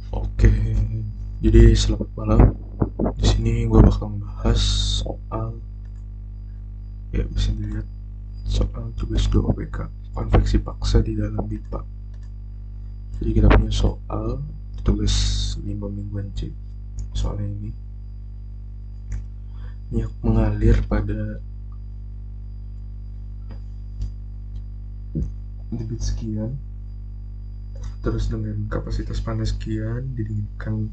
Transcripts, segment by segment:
Oke, jadi selamat malam. Di sini gue bakal membahas soal, ya bisa dilihat, soal tugas 2 OBK, konveksi paksa di dalam BIPA. Jadi kita punya soal tugas 5 mingguan C. Soalnya ini minyak mengalir pada debit sekian, terus dengan kapasitas panas sekian, didinginkan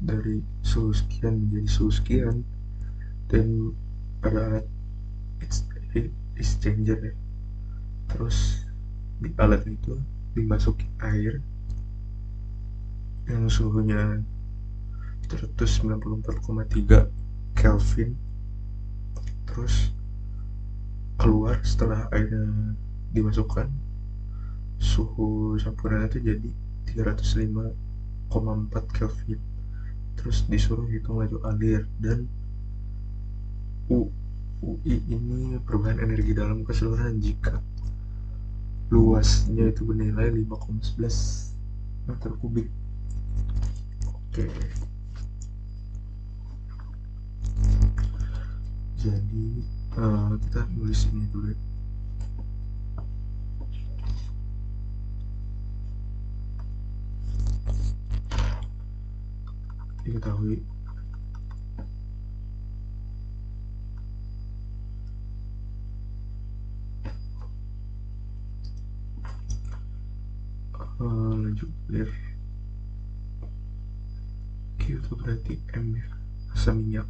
dari suhu sekian menjadi suhu sekian, dan pada alat exchanger ya. Terus di alat itu dimasuki air yang suhunya 194,3 Kelvin. Terus keluar setelah airnya dimasukkan, suhu campuran itu jadi 305,4 Kelvin. Terus disuruh hitung laju alir, dan UI ini perubahan energi dalam keseluruhan jika luasnya itu bernilai 5,11 meter kubik. Oke, jadi kita nulis ini dulu ya. Diketahui laju alir Q itu berarti M ya, massa minyak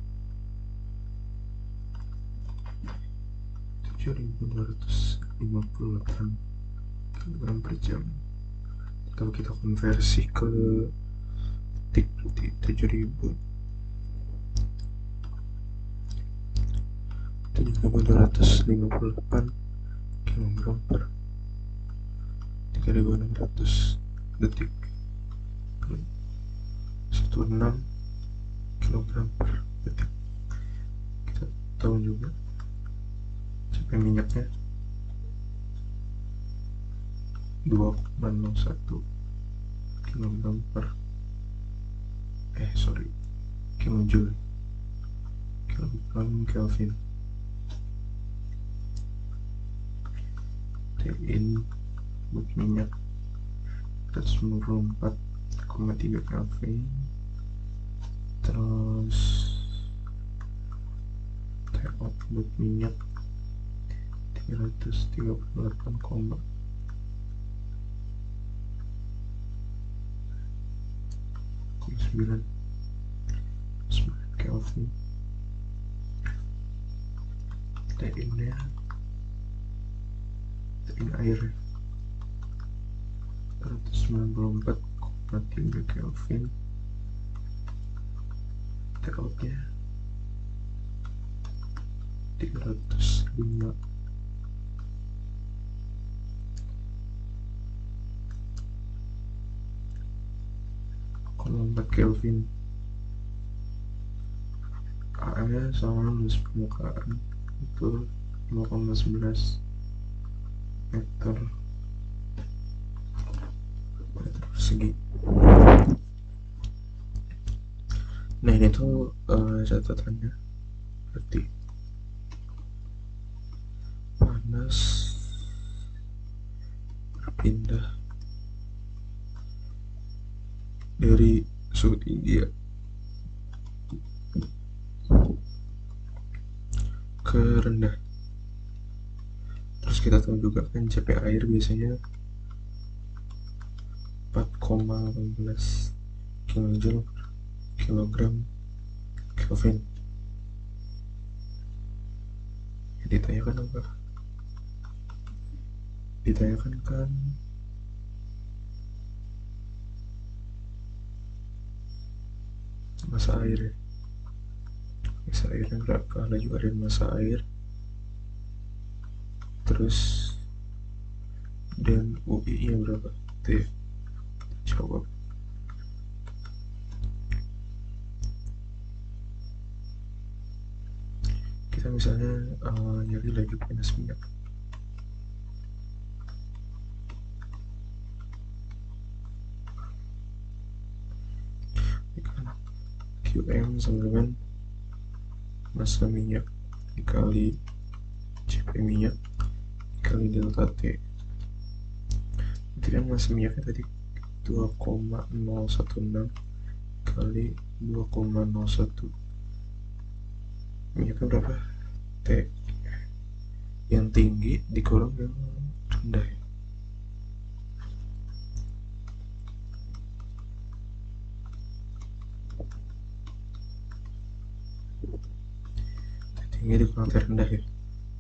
7.258 kg per jam. Kalau kita konversi ke detik berarti 7.258 kg per 3.600 detik, 16 kg per detik. Kita tahu juga CP minyaknya 2,01 kg per kilojoule kilogram Kelvin. Tin buat minyak 194,3 Kelvin. Terus T-out buat minyak 338,9 Kelvin. Tin-nya tin air 194,3 Kelvin. T-outnya 305 4 Kelvin. A-nya sama luas permukaan itu 5,11 meter persegi. Nah ini tuh catatannya, berarti panas berpindah dari suhu tinggi ya ke rendah. Terus kita tahu juga kan CP air biasanya 4,18 kilojoule per kilogram Kelvin. Yang ditanyakan apa? Ditanyakan kan massa air ya. Massa airnya berapa, laju air massa air, terus dan UI nya berapa itu ya. Jawab. Kita misalnya nyari laju panas minyak. QM sama dengan massa minyak dikali CP minyak dikali delta T. Berarti kan massa minyaknya tadi 2,016 kali 2,01. Minyaknya berapa? T yang tinggi dikurang yang rendah ya. T tinggi dikurang T rendah ya.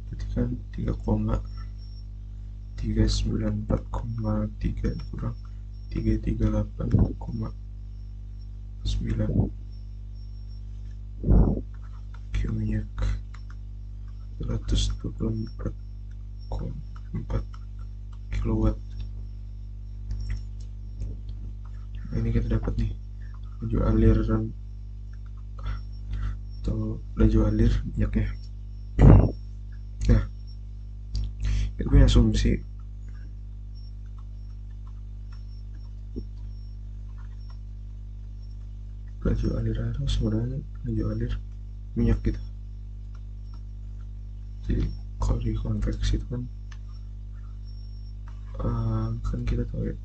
Berarti kan 3,394,3 kurang 338,9 Q minyak 224,4 kilowatt. Nah, ini kita dapat nih laju aliran atau laju alir minyaknya. Nah, kita punya asumsi laju alir air sama dengan laju alir minyak gitu. Jadi kalau di konveksi itu kan kan kita tahu ya,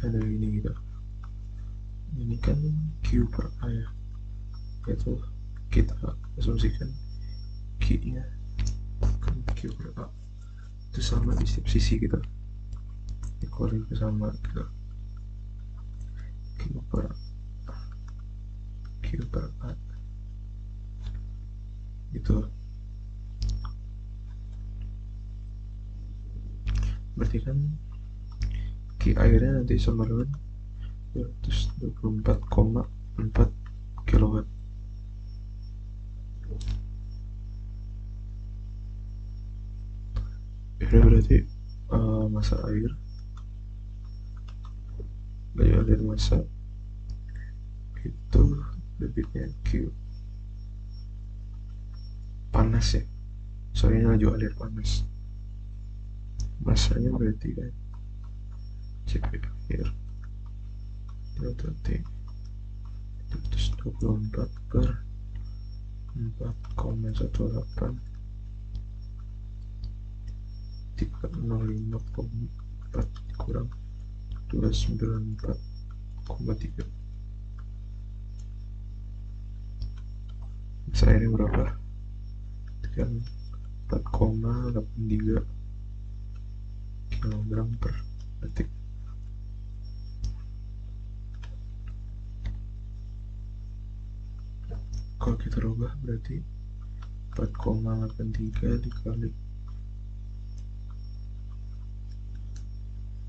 ada ini gitu. Ini kan Q per A ya, yaitu kita asumsikan Q nya kan Q per A itu sama di setiap sisi gitu, dikeluarin itu sama gitu. Q per A gitu. Berarti kan Q airnya nanti sama dengan 224,4 kilowatt. Ini berarti massa air daya air massa itu debitnya Q panas ya, soalnya laju air panas, massanya berarti kan CP air delta T 224 per 4,18 305,4 kurang 294,3. Massa airnya berapa? Kan 4,83 kg per detik. Kalau kita rubah berarti 4,83 dikali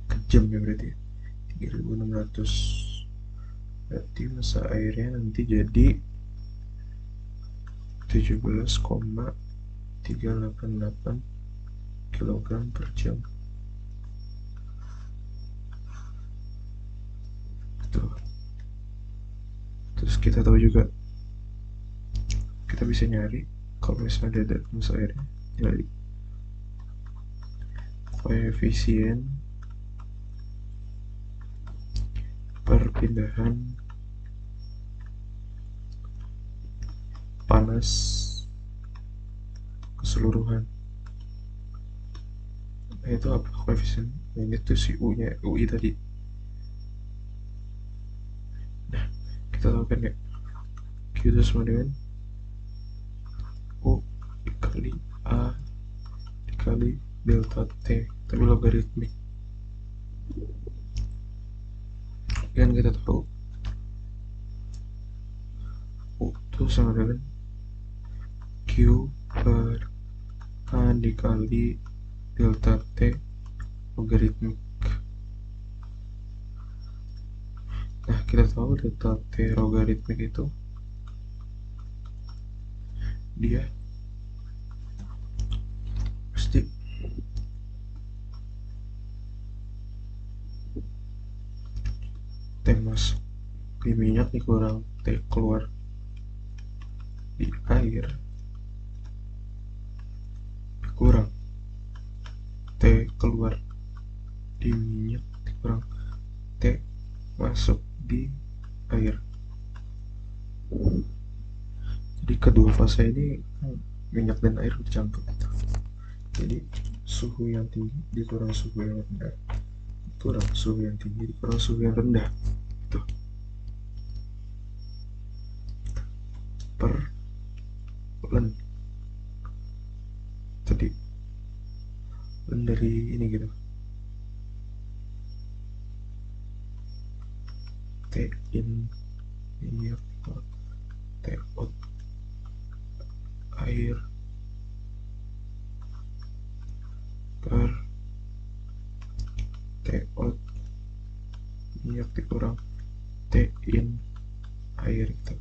ke jam ya, berarti 3600. Berarti massa airnya nanti jadi 17,388 kg per jam. Tuh. Terus kita tahu juga, kita bisa nyari kalau misalnya ada massa airnya, nyari koefisien perpindahan panas keseluruhan. Nah, itu apa koefisien? Nah, ini tuh si U nya, UI tadi. Nah, kita tahu kan ya, Q itu sama dengan U dikali A dikali delta T, tapi logaritmik. Yang kita tahu U itu sama dengan Q per A dikali delta T logaritmik. Nah, kita tahu delta T logaritmik itu dia pasti T masuk di minyak dikurang T keluar di air kurang T keluar di minyak dikurang T masuk di air. Jadi kedua fase ini minyak dan air bercampur. Jadi suhu yang tinggi dikurang suhu yang rendah, kurang suhu yang tinggi dikurang suhu yang rendah, itu per len. Jadi len dari ini gitu, T in minyak T out air per T out minyak dikurang T in air gitu.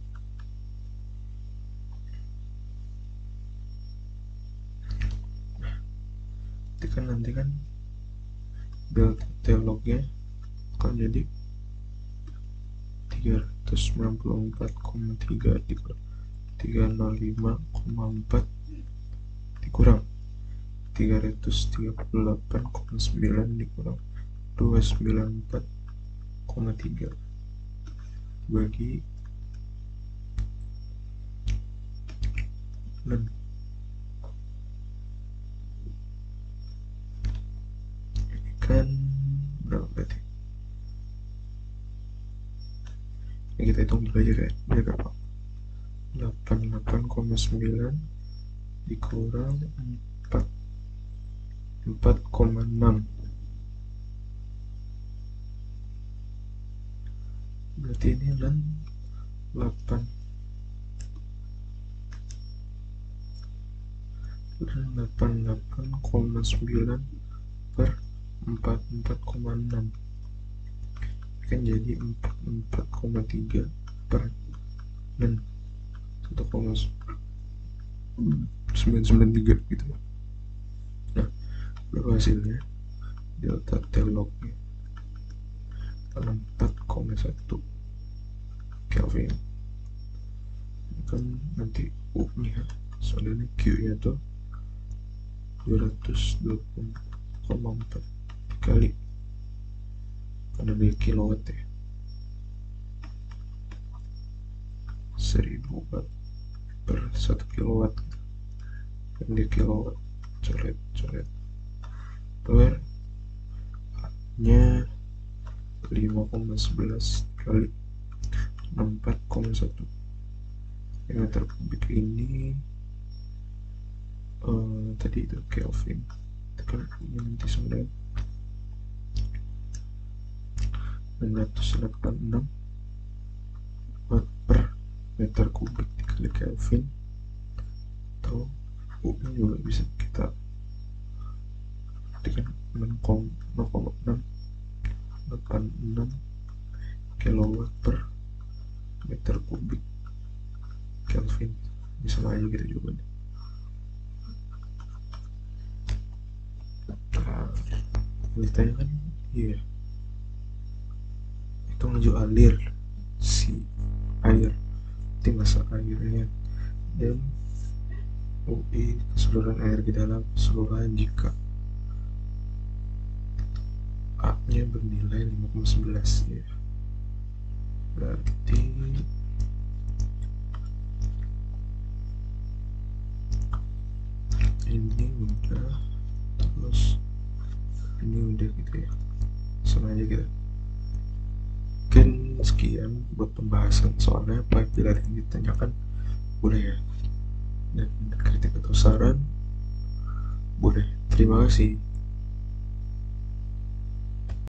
Nanti kan delta T lognya akan jadi 394,3 dikurang 305,4 dikurang 338,9 dikurang 294,3 bagi 6. Ini kan berapa berarti? Ini kita hitung dulu aja kayak ini berapa? 88,9 dikurang 4,6, berarti ini dan 88,9 per 44,6 kan jadi 44,3 per 6, 1,993 gitu. Nah, berapa hasilnya? Delta T lognya 4,1 Kelvin. Kan nanti U nya soalnya Q nya tuh 220,4 kali karena dia kilowatt ya, 1000 watt per 1 kilowatt kan dia kilowatt, coret per nya 5,11 kali 64,1 meter kubik. Ini tadi itu Kelvin, tekan ini nanti 686 watt per meter kubik dikali Kelvin, atau U nya juga bisa kita tekan 0,686 kilowatt per meter kubik Kelvin. Ini sama aja gitu jawabannya. Ditanya kan, iya itu menuju alir si air, nanti masa airnya dan UI keseluruhan air di dalam keseluruhan jika A nya bernilai 5,11 ya, berarti ini udah, terus ini udah gitu ya, sama aja gitu. Mungkin sekian buat pembahasan soalnya. Apabila ada yang ditanyakan boleh ya, dan kritik atau saran boleh. Terima kasih.